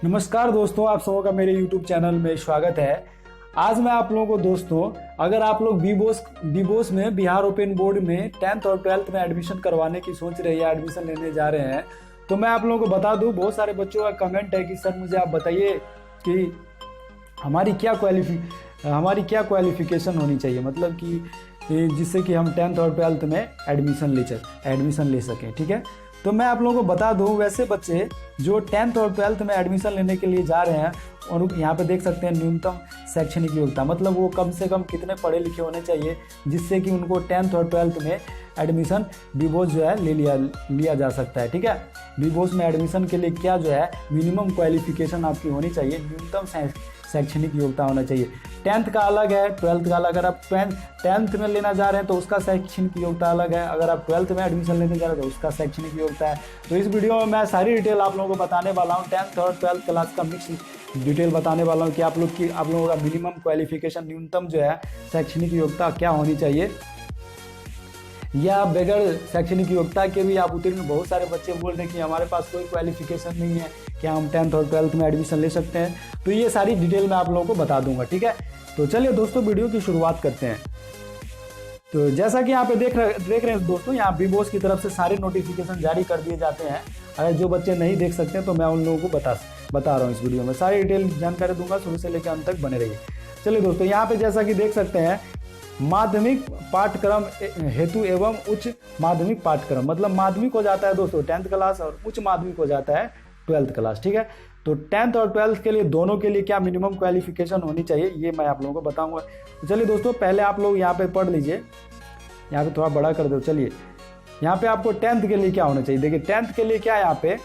नमस्कार दोस्तों, आप सबों का मेरे YouTube चैनल में स्वागत है। आज मैं आप लोगों को दोस्तों, अगर आप लोग बीबोस में बिहार ओपन बोर्ड में 10th और 12th में एडमिशन करवाने की सोच रहे हैं, एडमिशन लेने जा रहे हैं, तो मैं आप लोगों को बता दूं, बहुत सारे बच्चों का कमेंट है कि सर मुझे आप बताइए कि हमारी क्या क्वालिफिकेशन होनी चाहिए, मतलब कि जिससे कि हम 10th और 12th में एडमिशन ले सकें। ठीक है, तो मैं आप लोगों को बता दूं, वैसे बच्चे जो 10th और 12th में एडमिशन लेने के लिए जा रहे हैं और यहाँ पे देख सकते हैं न्यूनतम शैक्षणिक योग्यता, मतलब वो कम से कम कितने पढ़े लिखे होने चाहिए जिससे कि उनको 10th और 12th में एडमिशन बीबोस जो है लिया जा सकता है। ठीक है, बीबोस में एडमिशन के लिए क्या जो है मिनिमम क्वालिफिकेशन आपकी होनी चाहिए, न्यूनतम शैक्षणिक योग्यता होना चाहिए। 10th का अलग है, 12th का अलग। अगर आप 10th में लेना जा रहे हैं तो उसका शैक्षणिक योग्यता अलग है, अगर आप 12th में एडमिशन लेने जा रहे हैं तो उसका शैक्षणिक योग्यता है। तो इस वीडियो में मैं सारी डिटेल आप लोगों को बताने वाला हूँ, 10th और 12th क्लास का मिक्स डिटेल बताने वाला हूँ कि आप लोगों का मिनिमम क्वालिफिकेशन, न्यूनतम जो है शैक्षणिक योग्यता क्या होनी चाहिए, या बगैर शैक्षणिक योग्यता के भी आप उत्तीर्ण। बहुत सारे बच्चे बोल रहे हैं कि हमारे पास कोई क्वालिफिकेशन नहीं है, क्या हम 10th और 12th में एडमिशन ले सकते हैं? तो ये सारी डिटेल मैं आप लोगों को बता दूंगा। ठीक है, तो चलिए दोस्तों वीडियो की शुरुआत करते हैं। तो जैसा कि यहाँ पे देख रहे हैं दोस्तों, यहाँ बीबोस की तरफ से सारे नोटिफिकेशन जारी कर दिए जाते हैं। अगर जो बच्चे नहीं देख सकते तो मैं उन लोगों को बता रहा हूँ इस वीडियो में, सारी डिटेल जानकारी दूंगा, शुरू से लेकर अंत तक बने रहिए। चलिए दोस्तों, यहाँ पे जैसा कि देख सकते हैं, माध्यमिक पाठ्यक्रम हेतु एवं उच्च माध्यमिक पाठ्यक्रम, मतलब माध्यमिक हो जाता है दोस्तों 10th क्लास और उच्च माध्यमिक हो जाता है 12th क्लास। ठीक है, तो 10th और 12th के लिए दोनों के लिए क्या मिनिमम क्वालिफिकेशन होनी चाहिए ये मैं आप लोगों को बताऊंगा। तो चलिए दोस्तों, पहले आप लोग यहाँ पे पढ़ लीजिए, यहाँ पे थोड़ा बड़ा कर दो। चलिए, यहाँ पे आपको 10th के लिए क्या होना चाहिए, देखिए 10th के लिए क्या है, यहाँ पे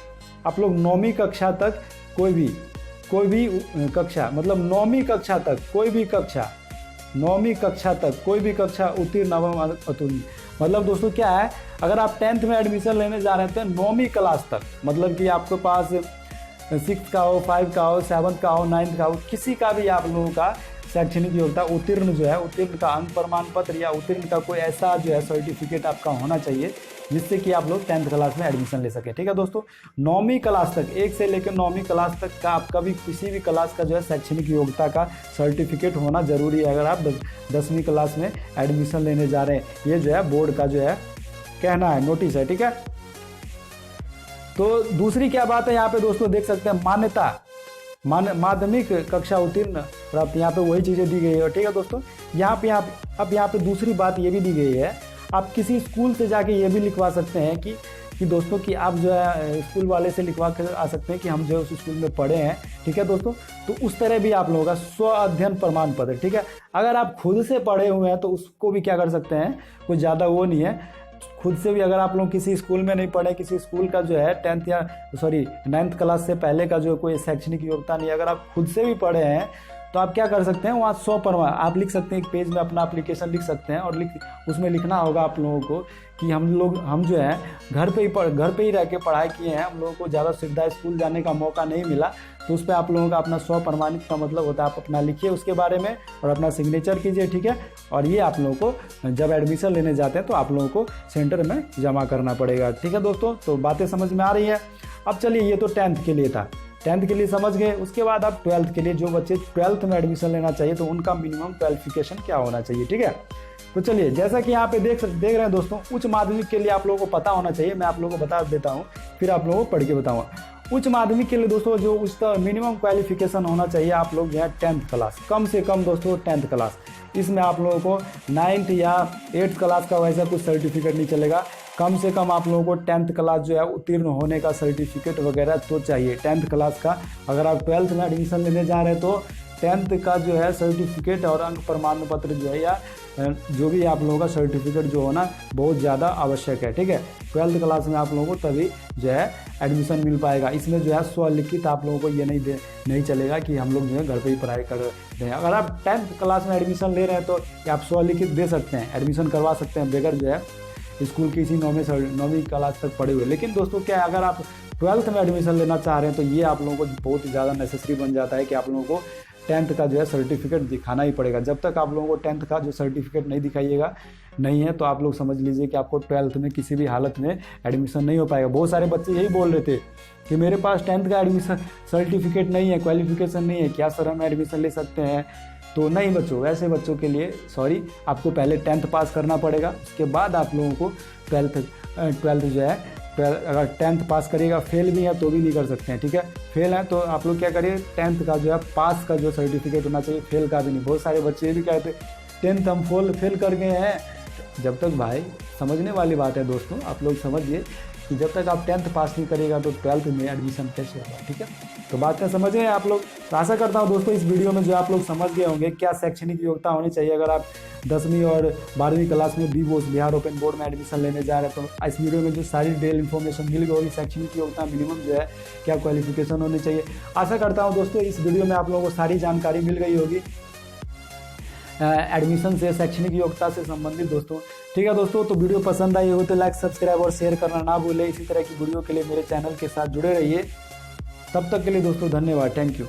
आप लोग 9वीं कक्षा तक कोई भी कक्षा, मतलब 9वीं कक्षा तक कोई भी कक्षा, 9वीं कक्षा तक कोई भी कक्षा उत्तीर्ण एवं अतुल्य। मतलब दोस्तों क्या है, अगर आप 10th में एडमिशन लेने जा रहे थे 9वीं क्लास तक, मतलब कि आपके पास 6th का हो, 5 का हो, 7th का हो, 9th का हो, किसी का भी आप लोगों का शैक्षणिक योग्यता उत्तीर्ण जो है, उत्तीर्ण का अंक प्रमाण पत्र या उत्तीर्ण का कोई ऐसा जो है सर्टिफिकेट आपका होना चाहिए जिससे कि आप लोग 10th क्लास में एडमिशन ले सके। ठीक है दोस्तों, 9वीं क्लास तक, 1 से लेकर 9वीं क्लास तक का आपका भी किसी भी क्लास का जो है शैक्षणिक योग्यता का सर्टिफिकेट होना जरूरी है अगर आप 10वीं क्लास में एडमिशन लेने जा रहे हैं। ये जो है बोर्ड का जो है कहना है, नोटिस है। ठीक है, तो दूसरी क्या बात है, यहाँ पे दोस्तों देख सकते हैं मान्यता, माध्यमिक कक्षा उत्तीर्ण प्राप्त, यहाँ पे वही चीज़ें दी गई है। ठीक है दोस्तों, यहाँ पे दूसरी बात ये भी दी गई है, आप किसी स्कूल से जाके ये भी लिखवा सकते हैं कि दोस्तों कि आप जो है स्कूल वाले से लिखवा कर आ सकते हैं कि हम जो है उस स्कूल में पढ़े हैं। ठीक है दोस्तों, तो उस तरह भी आप लोगों का स्व अध्ययन प्रमाण पत्र। ठीक है, अगर आप खुद से पढ़े हुए हैं तो उसको भी क्या कर सकते हैं, कोई ज़्यादा वो नहीं है, खुद से भी अगर आप लोग किसी स्कूल में नहीं पढ़े, किसी स्कूल का जो है 9th क्लास से पहले का जो कोई शैक्षणिक योग्यता नहीं, अगर आप खुद से भी पढ़े हैं तो आप क्या कर सकते हैं, वहाँ 100 प्रमाण आप लिख सकते हैं, एक पेज में अपना एप्लीकेशन लिख सकते हैं और उसमें लिखना होगा आप लोगों को कि हम जो है घर पे ही रह के पढ़ाई किए हैं, हम लोगों को ज़्यादा सुविधा स्कूल जाने का मौका नहीं मिला। तो उस पर आप लोगों का अपना 100 प्रमाणित का मतलब होता है, आप अपना लिखिए उसके बारे में और अपना सिग्नेचर कीजिए। ठीक है, और ये आप लोगों को जब एडमिशन लेने जाते हैं तो आप लोगों को सेंटर में जमा करना पड़ेगा। ठीक है दोस्तों, तो बातें समझ में आ रही है। अब चलिए, ये तो 10th के लिए था, 10th के लिए समझ गए। उसके बाद आप 12th के लिए, जो बच्चे 12th में एडमिशन लेना चाहिए तो उनका मिनिमम क्वालिफिकेशन क्या होना चाहिए। ठीक है, तो चलिए, जैसा कि यहाँ पे देख रहे हैं दोस्तों, उच्च माध्यमिक के लिए आप लोगों को पता होना चाहिए, मैं आप लोगों को बता देता हूँ, फिर आप लोगों को पढ़ के बताऊँगा। उच्च माध्यमिक के लिए दोस्तों जो उसका मिनिमम क्वालिफिकेशन होना चाहिए, आप लोग जो है 10th क्लास, कम से कम दोस्तों 10th क्लास। इसमें आप लोगों को 9th या 8th क्लास का वैसा कुछ सर्टिफिकेट नहीं चलेगा, कम से कम आप लोगों को 10th क्लास जो है उत्तीर्ण होने का सर्टिफिकेट वगैरह तो चाहिए 10th क्लास का। अगर आप 12th में एडमिशन लेने जा रहे हैं तो 10th का जो है सर्टिफिकेट और अंक प्रमाण पत्र जो है या जो भी आप लोगों का सर्टिफिकेट जो होना बहुत ज़्यादा आवश्यक है। ठीक है, 12th क्लास में आप लोगों को तभी जो है एडमिशन मिल पाएगा। इसमें जो है स्वलिखित आप लोगों को ये नहीं चलेगा कि हम लोग जो है घर पे ही पढ़ाई कर रहे हैं। अगर आप 10th क्लास में एडमिशन ले रहे हैं तो आप स्वलिखित दे सकते हैं, एडमिशन करवा सकते हैं बगैर जो है स्कूल की इसी 9वीं क्लास तक पढ़े हुए। लेकिन दोस्तों क्या है, अगर आप 12th में एडमिशन लेना चाह रहे हैं तो ये आप लोगों को बहुत ही ज़्यादा नेसेसरी बन जाता है कि आप लोगों को 10th का जो है सर्टिफिकेट दिखाना ही पड़ेगा। जब तक आप लोगों को 10th का जो सर्टिफिकेट नहीं दिखाइएगा नहीं है तो आप लोग समझ लीजिए कि आपको 12th में किसी भी हालत में एडमिशन नहीं हो पाएगा। बहुत सारे बच्चे यही बोल रहे थे कि मेरे पास 10th का एडमिशन सर्टिफिकेट नहीं है, क्वालिफिकेशन नहीं है, क्या सर हम एडमिशन ले सकते हैं? तो नहीं बच्चों, वैसे बच्चों के लिए सॉरी, आपको पहले 10th पास करना पड़ेगा, उसके बाद आप लोगों को 12th जो है, अगर 10th पास करिएगा, फेल भी है तो भी नहीं कर सकते हैं, ठीक है। फेल है तो आप लोग क्या करिए, 10th का जो है पास का जो सर्टिफिकेट होना चाहिए, फेल का भी नहीं। बहुत सारे बच्चे ये भी कहते 10th हम फेल कर गए हैं। जब तक भाई, समझने वाली बात है दोस्तों, आप लोग समझिए कि जब तक आप 10th पास नहीं करिएगा तो 12th में एडमिशन कैसे होगा, ठीक है। तो बातें समझ गए आप लोग। तो आशा करता हूँ दोस्तों इस वीडियो में जो आप लोग समझ गए होंगे क्या शैक्षणिक योग्यता होनी चाहिए अगर आप 10वीं और 12वीं क्लास में बीबोस बिहार ओपन बोर्ड में एडमिशन लेने जा रहे हैं। तो इस वीडियो में जो सारी डिटेल इन्फॉर्मेशन मिल गई होगी, शैक्षणिक योग्यता मिनिमम जो है, क्या क्वालिफिकेशन होनी चाहिए। आशा करता हूँ दोस्तों इस वीडियो में आप लोगों को सारी जानकारी मिल गई होगी एडमिशन से, शैक्षणिक योग्यता से संबंधित दोस्तों, ठीक है दोस्तों। तो वीडियो पसंद आई हो तो लाइक, सब्सक्राइब और शेयर करना ना भूलें। इसी तरह की वीडियो के लिए मेरे चैनल के साथ जुड़े रहिए। तब तक के लिए दोस्तों धन्यवाद, थैंक यू।